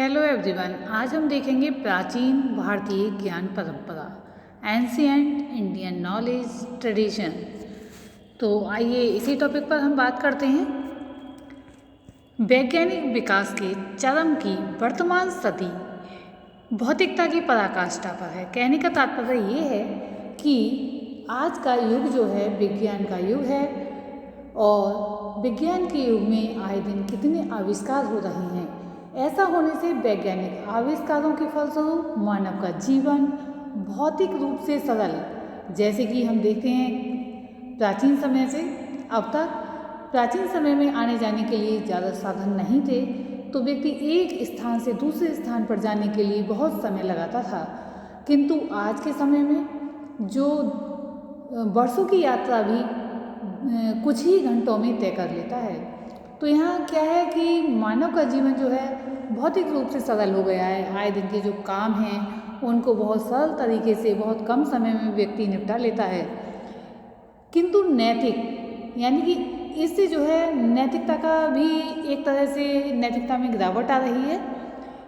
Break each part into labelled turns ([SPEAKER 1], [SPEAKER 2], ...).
[SPEAKER 1] Hello everyone, आज हम देखेंगे प्राचीन भारतीय ज्ञान परंपरा, एंशियंट इंडियन नॉलेज ट्रेडिशन। तो आइए इसी टॉपिक पर हम बात करते हैं। वैज्ञानिक विकास के चरम की वर्तमान स्थिति भौतिकता की पराकाष्ठा पर है। कहने का तात्पर्य ये है कि आज का युग जो है विज्ञान का युग है और विज्ञान के युग में आए दिन कितने आविष्कार हो रहे हैं। ऐसा होने से वैज्ञानिक आविष्कारों के फलस्वरूप मानव का जीवन भौतिक रूप से सरल, जैसे कि हम देखते हैं प्राचीन समय से अब तक, प्राचीन समय में आने जाने के लिए ज़्यादा साधन नहीं थे, तो व्यक्ति एक स्थान से दूसरे स्थान पर जाने के लिए बहुत समय लगाता था। किंतु आज के समय में जो वर्षों की यात्रा भी कुछ ही घंटों में तय कर लेता है। तो यहाँ क्या है कि मानव का जीवन जो है भौतिक रूप से सरल हो गया है। आए दिन के जो काम हैं उनको बहुत सरल तरीके से बहुत कम समय में व्यक्ति निपटा लेता है। किंतु नैतिक यानी कि इससे जो है नैतिकता का भी एक तरह से नैतिकता में गिरावट आ रही है।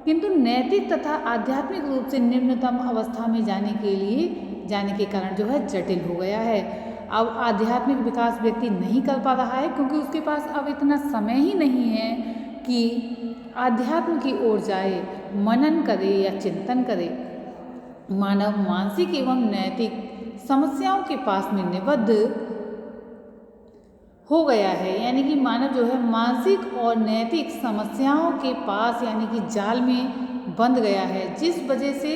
[SPEAKER 1] किंतु नैतिक तथा आध्यात्मिक रूप से निम्नतम अवस्था में जाने के कारण जो है जटिल हो गया है। अब आध्यात्मिक विकास व्यक्ति नहीं कर पा रहा है क्योंकि उसके पास अब इतना समय ही नहीं है कि आध्यात्म की ओर जाए, मनन करे या चिंतन करे। मानव मानसिक एवं नैतिक समस्याओं के पास में निबद्ध हो गया है, यानी कि मानव जो है मानसिक और नैतिक समस्याओं के पास यानी कि जाल में बंध गया है, जिस वजह से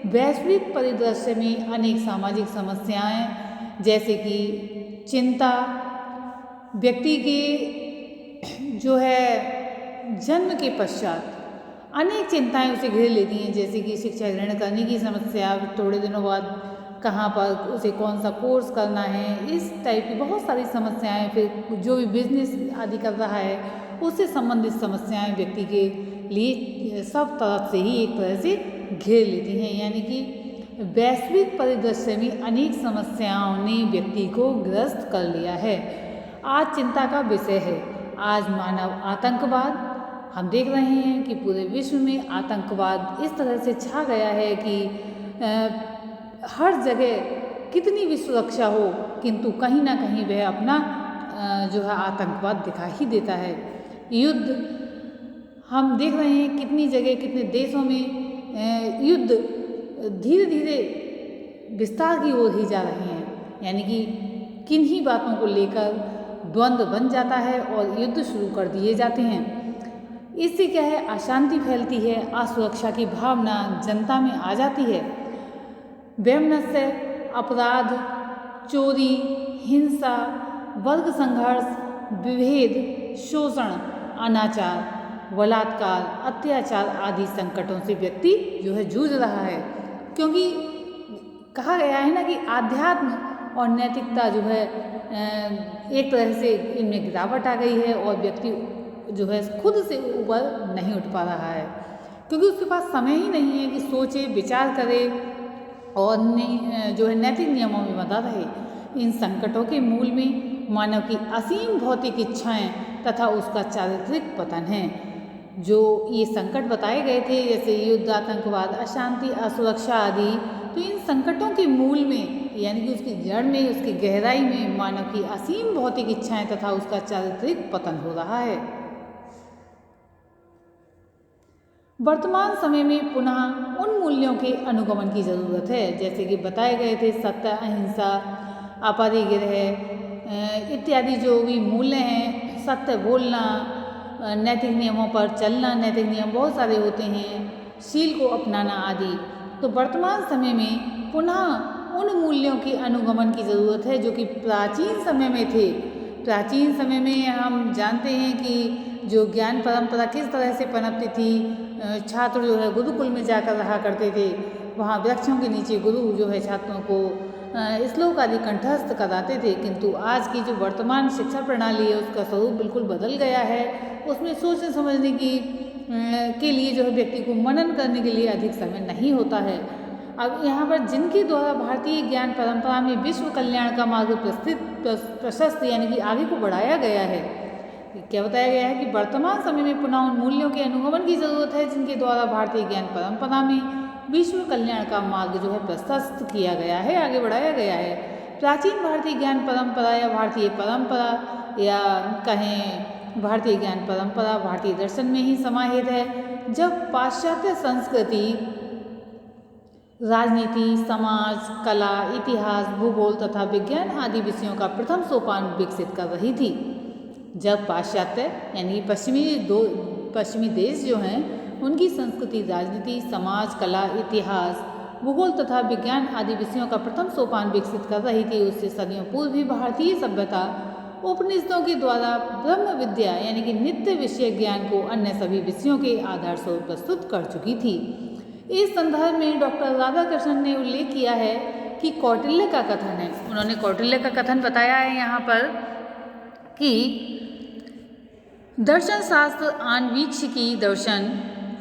[SPEAKER 1] वैश्विक परिदृश्य में अनेक सामाजिक समस्याएं जैसे कि चिंता, व्यक्ति के जो है जन्म के पश्चात अनेक चिंताएं उसे घेर लेती हैं, जैसे कि शिक्षा ग्रहण करने की समस्या, थोड़े दिनों बाद कहाँ पर उसे कौन सा कोर्स करना है, इस टाइप की बहुत सारी समस्याएं, फिर जो भी बिजनेस आदि कर रहा है उससे संबंधित समस्याएं व्यक्ति के लिए सब तरफ से ही एक तरह से घेर लेती हैं। यानी कि वैश्विक परिदृश्य में अनेक समस्याओं ने व्यक्ति को ग्रस्त कर लिया है। आज चिंता का विषय है। आज मानव आतंकवाद, हम देख रहे हैं कि पूरे विश्व में आतंकवाद इस तरह से छा गया है कि हर जगह कितनी भी सुरक्षा हो किंतु कहीं ना कहीं वह अपना जो है आतंकवाद दिखा ही देता है। युद्ध, हम देख रहे हैं कितनी जगह कितने देशों में युद्ध धीरे धीरे विस्तार की ओर ही जा रहे हैं, यानी कि किन्हीं बातों को लेकर द्वंद्व बन जाता है और युद्ध शुरू कर दिए जाते हैं। इससे क्या है, अशांति फैलती है, असुरक्षा की भावना जनता में आ जाती है। वैमनस्य, अपराध, चोरी, हिंसा, वर्ग संघर्ष, विभेद, शोषण, अनाचार, बलात्कार, अत्याचार आदि संकटों से व्यक्ति जो है जूझ रहा है, क्योंकि कहा गया है ना कि आध्यात्म और नैतिकता जो है एक तरह से इनमें गिरावट आ गई है और व्यक्ति जो है खुद से ऊपर नहीं उठ पा रहा है, क्योंकि उसके पास समय ही नहीं है कि सोचे, विचार करे और जो है नैतिक नियमों में बंधा रहे। इन संकटों के मूल में मानव की असीम भौतिक इच्छाएं तथा उसका चारित्रिक पतन है। जो ये संकट बताए गए थे जैसे युद्ध, आतंकवाद, अशांति, असुरक्षा आदि, तो इन संकटों के मूल में यानी कि उसकी जड़ में, उसकी गहराई में मानव की असीम भौतिक इच्छाएं तथा उसका चारित्रिक पतन हो रहा है। वर्तमान समय में पुनः उन मूल्यों के अनुगमन की जरूरत है, जैसे कि बताए गए थे सत्य, अहिंसा, अपरिग्रह इत्यादि जो भी मूल्य हैं, सत्य बोलना, नैतिक नियमों पर चलना, नैतिक नियम बहुत सारे होते हैं, शील को अपनाना आदि। तो वर्तमान समय में पुनः उन मूल्यों के अनुगमन की ज़रूरत है जो कि प्राचीन समय में थे। प्राचीन समय में हम जानते हैं कि जो ज्ञान परंपरा किस तरह से पनपती थी, छात्र जो है गुरुकुल में जाकर रहा करते थे, वहाँ वृक्षों के नीचे गुरु जो है छात्रों को श्लोक आदि कंठस्थ कराते थे। किंतु आज की जो वर्तमान शिक्षा प्रणाली है उसका स्वरूप बिल्कुल बदल गया है। उसमें सोचने समझने के लिए जो है व्यक्ति को मनन करने के लिए अधिक समय नहीं होता है। अब यहाँ पर जिनके द्वारा भारतीय ज्ञान परंपरा में विश्व कल्याण का मार्ग प्रशस्त यानी कि आगे को बढ़ाया गया है, क्या बताया गया है कि वर्तमान समय में पुनः उन मूल्यों के अनुगमन की जरूरत है जिनके द्वारा भारतीय ज्ञान परंपरा में विश्व कल्याण का मार्ग जो है प्रशस्त किया गया है, आगे बढ़ाया गया है। प्राचीन भारतीय ज्ञान परंपरा या भारतीय परंपरा या कहें भारतीय ज्ञान परंपरा भारतीय दर्शन में ही समाहित है। जब पाश्चात्य संस्कृति राजनीति, समाज, कला, इतिहास, भूगोल तथा विज्ञान आदि विषयों का प्रथम सोपान विकसित कर रही थी। जब पाश्चात्य यानी पश्चिमी देश जो हैं उनकी संस्कृति राजनीति, समाज, कला, इतिहास, भूगोल तथा विज्ञान आदि विषयों का प्रथम सोपान विकसित कर रही थी, उससे सदियों पूर्व भी भारतीय सभ्यता उपनिषदों के द्वारा ब्रह्म विद्या यानी कि नित्य विषय ज्ञान को अन्य सभी विषयों के आधार स्वरूप प्रस्तुत कर चुकी थी। इस संदर्भ में डॉक्टर राधाकृष्णन ने उल्लेख किया है कि कौटिल्य का कथन है, उन्होंने कौटिल्य का कथन बताया है यहाँ पर कि दर्शन शास्त्र आन्वीक्षिकी दर्शन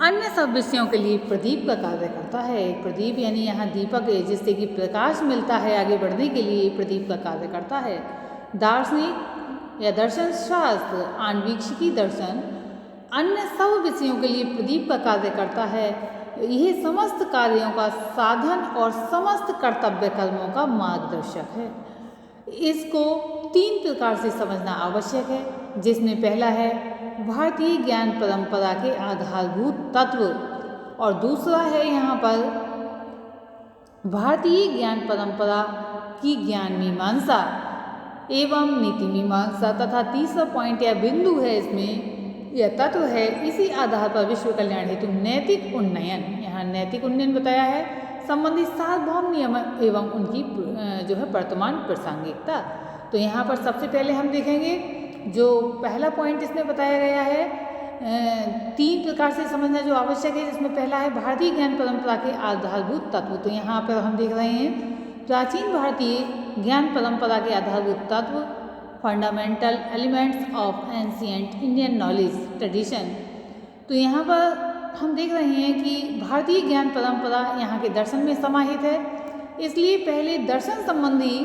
[SPEAKER 1] अन्य सब विषयों के लिए प्रदीप का कार्य करता है। प्रदीप यानी यहाँ दीपक है जिससे कि प्रकाश मिलता है आगे बढ़ने के लिए, प्रदीप का कार्य करता है। दार्शनिक या दर्शन शास्त्र आन्वीक्षिकी दर्शन अन्य सब विषयों के लिए प्रदीप का कार्य करता है। यह समस्त कार्यों का साधन और समस्त कर्तव्य कर्मों का मार्गदर्शक है। इसको 3 प्रकार से समझना आवश्यक है, जिसमें पहला है भारतीय ज्ञान परंपरा के आधारभूत तत्व और दूसरा है यहाँ पर भारतीय ज्ञान परंपरा की ज्ञान मीमांसा एवं नीति मीमांसा तथा तीसरा पॉइंट या बिंदु है इसमें यह तत्व है इसी आधार पर विश्व कल्याण हेतु नैतिक उन्नयन, यहाँ नैतिक उन्नयन बताया है, संबंधित सार्वभौम नियम एवं उनकी जो है वर्तमान प्रासंगिकता। तो यहाँ पर सबसे पहले हम देखेंगे जो पहला पॉइंट इसमें बताया गया है 3 प्रकार से समझना जो आवश्यक है, जिसमें पहला है भारतीय ज्ञान परंपरा के आधारभूत तत्व। तो यहाँ पर हम देख रहे हैं प्राचीन भारतीय ज्ञान परंपरा के आधारभूत तत्व, fundamental elements of ancient Indian knowledge tradition. तो यहाँ पर हम देख रहे हैं कि भारतीय ज्ञान परंपरा यहाँ के दर्शन में समाहित है, इसलिए पहले दर्शन संबंधी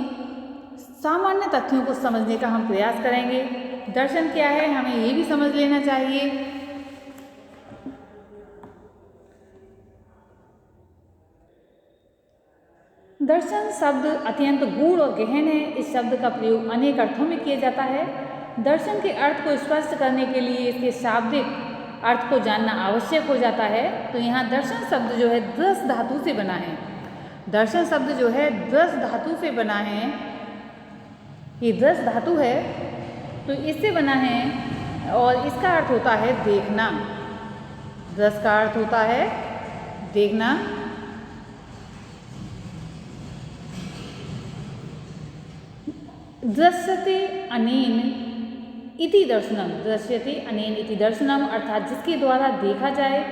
[SPEAKER 1] सामान्य तथ्यों को समझने का हम प्रयास करेंगे। दर्शन क्या है हमें ये भी समझ लेना चाहिए। दर्शन शब्द अत्यंत गूढ़ और गहन है। इस शब्द का प्रयोग अनेक अर्थों में किया जाता है। दर्शन के अर्थ को स्पष्ट करने के लिए इसके शाब्दिक अर्थ को जानना आवश्यक हो जाता है। तो यहाँ दर्शन शब्द जो है दृश धातु से बना है। दर्शन शब्द जो है दृश धातु से बना है, ये दृश धातु है तो इससे बना है और इसका अर्थ होता है देखना। दृश का अर्थ होता है देखना। दृश्यते अनेन इति दर्शनम, दृश्यते अनेन इति दर्शनम अर्थात जिसके द्वारा देखा जाए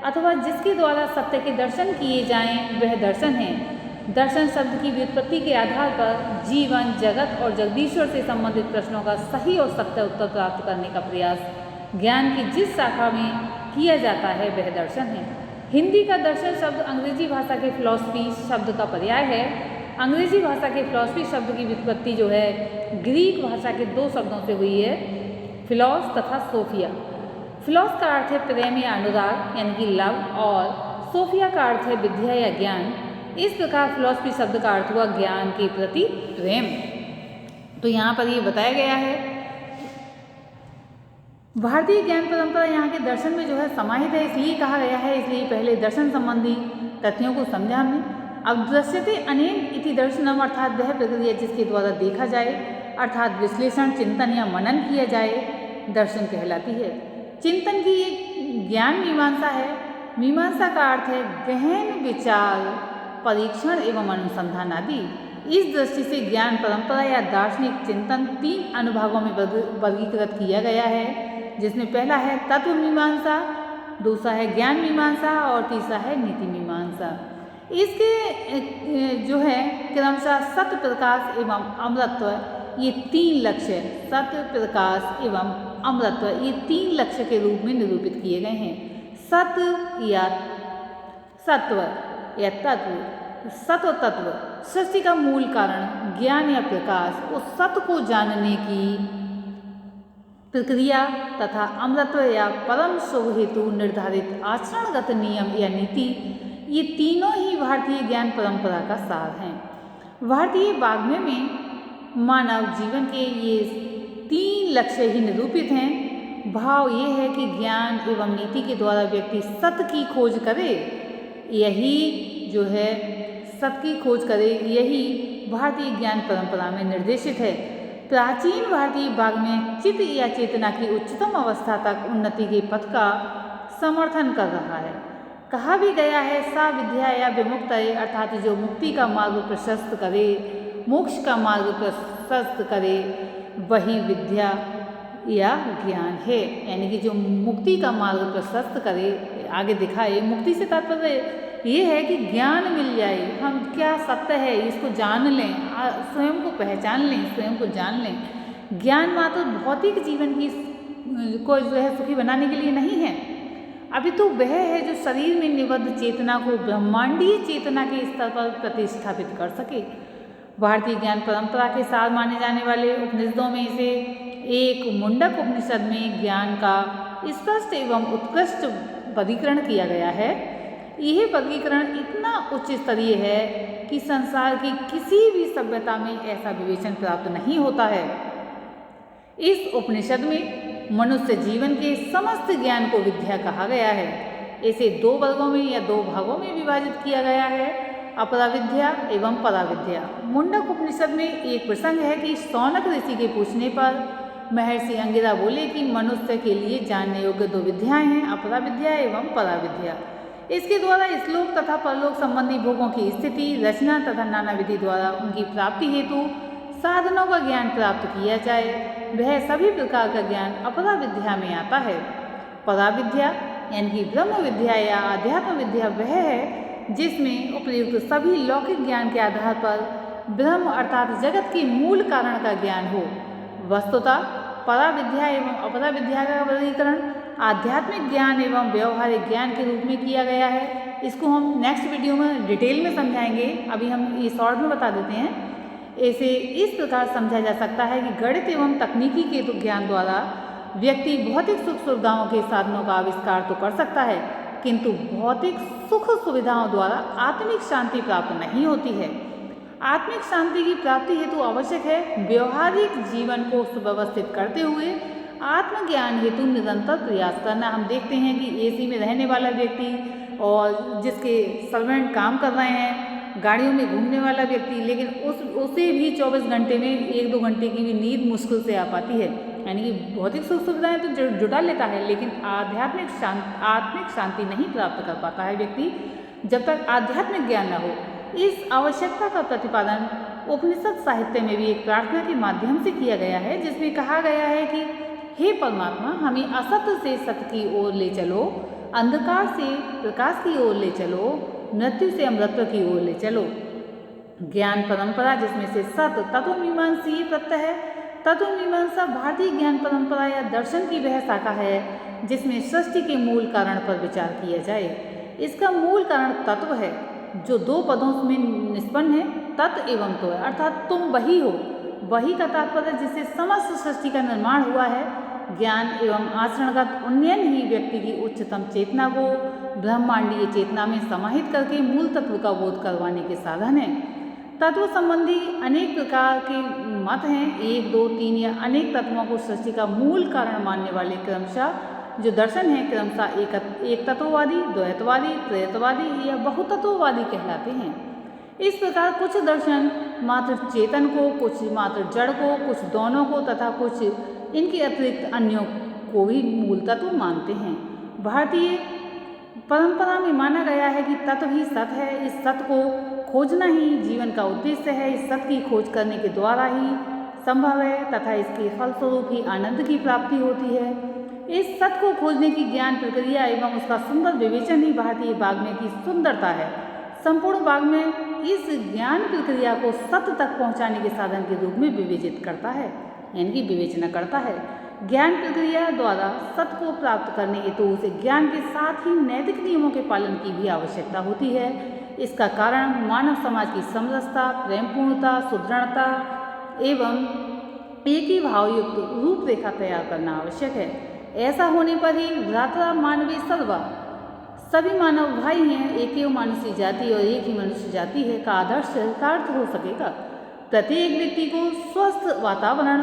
[SPEAKER 1] अथवा जिसके द्वारा सत्य के दर्शन किए जाएं वह दर्शन है। दर्शन शब्द की व्युत्पत्ति के आधार पर जीवन, जगत और जगदीश्वर से संबंधित प्रश्नों का सही और सत्य उत्तर प्राप्त करने का प्रयास ज्ञान की जिस शाखा में किया जाता है वह दर्शन है। हिंदी का दर्शन शब्द अंग्रेजी भाषा के फिलॉसफी शब्द का पर्याय है। अंग्रेजी भाषा के फिलॉसफी शब्द की व्युत्पत्ति जो है ग्रीक भाषा के 2 शब्दों से हुई है, फिलॉस तथा सोफिया। फिलॉस का अर्थ है प्रेम या अनुराग यानी कि लव, और सोफिया का अर्थ है विद्या या ज्ञान। इस प्रकार फिलॉसफी शब्द का अर्थ हुआ ज्ञान के प्रति प्रेम। तो यहाँ पर ये बताया गया है भारतीय ज्ञान परंपरा यहाँ के दर्शन में जो है समाहित है, इसलिए कहा गया है। इसलिए पहले दर्शन संबंधी तथ्यों को समझा हमने। अब दृश्यते अनेन इति दर्शनम अर्थात वह प्रक्रिया जिसके द्वारा देखा जाए अर्थात विश्लेषण, चिंतन या मनन किया जाए दर्शन कहलाती है। चिंतन की एक ज्ञान मीमांसा है। मीमांसा का अर्थ है गहन विचार, परीक्षण एवं अनुसंधान आदि। इस दृष्टि से ज्ञान परंपरा या दार्शनिक चिंतन 3 अनुभागों में वर्गीकृत किया गया है, जिसमें पहला है तत्व मीमांसा, दूसरा है ज्ञान मीमांसा और तीसरा है नीति मीमांसा। इसके जो है क्रमशः सत्य, प्रकाश एवं अमृतत्व ये 3 लक्ष्य, सत्य, प्रकाश एवं अमृतत्व ये 3 लक्ष्य के रूप में निरूपित किए गए हैं। सत्य या सत्व या तत्व, सत्व तत्व सृष्टि का मूल कारण ज्ञान या प्रकाश, उस सत्य को जानने की प्रक्रिया तथा अमृतत्व या परम शुभ हेतु निर्धारित आचरणगत नियम या नीति, ये तीनों ही भारतीय ज्ञान परंपरा का सार हैं। भारतीय वाङ्मय में मानव जीवन के ये 3 लक्ष्य ही निरूपित हैं। भाव ये है कि ज्ञान एवं नीति के द्वारा व्यक्ति सत्य की खोज करे, यही जो है सत्य की खोज करे, यही भारतीय ज्ञान परंपरा में निर्देशित है। प्राचीन भारतीय वाङ्मय चित्त या चेतना की उच्चतम अवस्था तक उन्नति के पथ का समर्थन कर रहा है। कहा भी गया है, सा विद्या या विमुक्त है, अर्थात जो मुक्ति का मार्ग प्रशस्त करे, मोक्ष का मार्ग प्रशस्त करे, वही विद्या या ज्ञान है। यानी कि जो मुक्ति का मार्ग प्रशस्त करे, आगे दिखाए। मुक्ति से तात्पर्य ये है कि ज्ञान मिल जाए, हम क्या सत्य है इसको जान लें, स्वयं को पहचान लें, स्वयं को जान लें। ज्ञान मात्र भौतिक जीवन की को जो है सुखी बनाने के लिए नहीं है, अभी तो वह है जो शरीर में निबद्ध चेतना को ब्रह्मांडीय चेतना के स्तर पर प्रतिस्थापित कर सके। भारतीय ज्ञान परंपरा के सार माने जाने वाले उपनिषदों में से एक मुंडक उपनिषद में ज्ञान का स्पष्ट एवं उत्कृष्ट वर्गीकरण किया गया है। यह वर्गीकरण इतना उच्च स्तरीय है कि संसार की किसी भी सभ्यता में ऐसा विवेचन प्राप्त नहीं होता है। इस उपनिषद में मनुष्य जीवन के समस्त ज्ञान को विद्या कहा गया है। इसे 2 वर्गों में या 2 भागों में विभाजित किया गया है, अपराविद्या एवं पराविद्या। मुंडक उपनिषद में एक प्रसंग है कि शौनक ऋषि के पूछने पर महर्षि अंगिरा बोले कि मनुष्य के लिए जानने योग्य 2 विद्याएं हैं, अपराविद्या एवं पराविद्या। इसके द्वारा इस्लोक तथा परलोक संबंधी भोगों की स्थिति, रचना तथा नाना विधि द्वारा उनकी प्राप्ति हेतु साधनों का ज्ञान प्राप्त किया जाए, वह सभी प्रकार का ज्ञान अपराविद्या में आता है। पराविद्या यानी कि ब्रह्म विद्या या आध्यात्म विद्या वह है जिसमें उपयुक्त सभी लौकिक ज्ञान के आधार पर ब्रह्म अर्थात जगत के मूल कारण का ज्ञान हो। वस्तुतः पराविद्या एवं अपराविद्या का वर्गीकरण आध्यात्मिक ज्ञान एवं व्यवहारिक ज्ञान के रूप में किया गया है। इसको हम नेक्स्ट वीडियो में डिटेल में समझाएंगे, अभी हम ये शॉर्ट में बता देते हैं। इसे इस प्रकार समझा जा सकता है कि गणित एवं तकनीकी के ज्ञान द्वारा व्यक्ति भौतिक सुख सुविधाओं के साधनों का आविष्कार तो कर सकता है, किंतु भौतिक सुख सुविधाओं द्वारा आत्मिक शांति प्राप्त नहीं होती है। आत्मिक शांति की प्राप्ति हेतु आवश्यक है व्यवहारिक जीवन को सुव्यवस्थित करते हुए आत्मज्ञान हेतु निरंतर प्रयास करना। हम देखते हैं कि एसी में रहने वाला व्यक्ति और जिसके सर्वेंट काम कर रहे हैं, गाड़ियों में घूमने वाला व्यक्ति, लेकिन उसे भी 24 घंटे में 1-2 घंटे की भी नींद मुश्किल से आ पाती है। यानी कि भौतिक सुख सुविधाएं तो जुटा लेता है, लेकिन आत्मिक शांति नहीं प्राप्त कर पाता है व्यक्ति जब तक आध्यात्मिक ज्ञान न हो। इस आवश्यकता का प्रतिपादन उपनिषद साहित्य में भी एक प्रार्थना के माध्यम से किया गया है, जिसमें कहा गया है कि हे परमात्मा, हमें असत्य से सत्य की ओर ले चलो, अंधकार से प्रकाश की ओर ले चलो, मृत्यु से अमृतत्व की ओर ले चलो। ज्ञान परंपरा जिसमें से सत्य तत्वमीमांसीय प्रत्यय है। तत्वमीमांसा भारतीय ज्ञान परंपरा या दर्शन की वह शाखा है जिसमें सृष्टि के मूल कारण पर विचार किया जाए। इसका मूल कारण तत्व है जो 2 पदों में निष्पन्न है, तत् एवं तो है, अर्थात तुम वही हो। वही का तात्पर्य जिससे समस्त सृष्टि का निर्माण हुआ है। ज्ञान एवं आचरणगत उन्नयन ही व्यक्ति की उच्चतम चेतना को ब्रह्मांडीय चेतना में समाहित करके मूल तत्व का बोध करवाने के साधन है। तत्व संबंधी अनेक प्रकार के मत हैं, 1, 2, 3 या अनेक तत्वों को सृष्टि का मूल कारण मानने वाले क्रमशः जो दर्शन है क्रमशः एक तत्ववादी, द्वैतवादी, त्रैतवादी या बहुतत्ववादी कहलाते हैं। इस प्रकार कुछ दर्शन मात्र चेतन को, कुछ मात्र जड़ को, कुछ दोनों को तथा कुछ इनके अतिरिक्त अन्यों को भी मूल तत्व मानते हैं। भारतीय परंपरा में माना गया है कि तत्व ही सत्य है। इस सत्य को खोजना ही जीवन का उद्देश्य है। इस सत्य की खोज करने के द्वारा ही संभव है तथा इसके फलस्वरूप ही आनंद की प्राप्ति होती है। इस सत्य को खोजने की ज्ञान प्रक्रिया एवं उसका सुंदर विवेचन ही भारतीय वाङ्मय की सुंदरता है। संपूर्ण वाङ्मय इस ज्ञान प्रक्रिया को सत्य तक पहुंचाने के साधन के रूप में विवेचित करता है, यानी कि विवेचना करता है। ज्ञान प्रक्रिया द्वारा सत्य को प्राप्त करने हेतु उसे ज्ञान के साथ ही नैतिक नियमों के पालन की भी आवश्यकता होती है। इसका कारण मानव समाज की समरसता, प्रेमपूर्णता, सुदृढ़ता एवं एक ही भावयुक्त रूपरेखा तैयार करना आवश्यक है। ऐसा होने पर ही भ्रातृ मानवीय सर्वा, सभी मानव भाई हैं, एक ही मनुष्य जाति और एक ही मनुष्य जाति है का आदर्श चरितार्थ हो सकेगा। प्रत्येक व्यक्ति को स्वस्थ वातावरण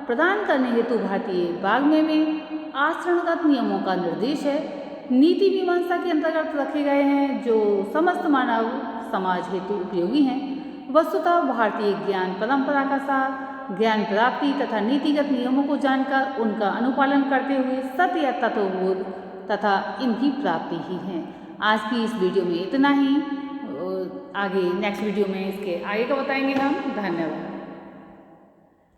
[SPEAKER 1] प्रदान करने हेतु भारतीय वाङ्मय में आचरणगत नियमों का निर्देश है। नीति मीमांसा के अंतर्गत रखे गए हैं जो समस्त मानव समाज हेतु उपयोगी हैं। वस्तुतः भारतीय ज्ञान परंपरा का सार ज्ञान प्राप्ति तथा नीतिगत नियमों को जानकर उनका अनुपालन करते हुए सत्य या तत्वबोध तथा इनकी प्राप्ति ही है। आज की इस वीडियो में इतना ही। आगे नेक्स्ट वीडियो में इसके आगे का बताएंगे हम। धन्यवाद।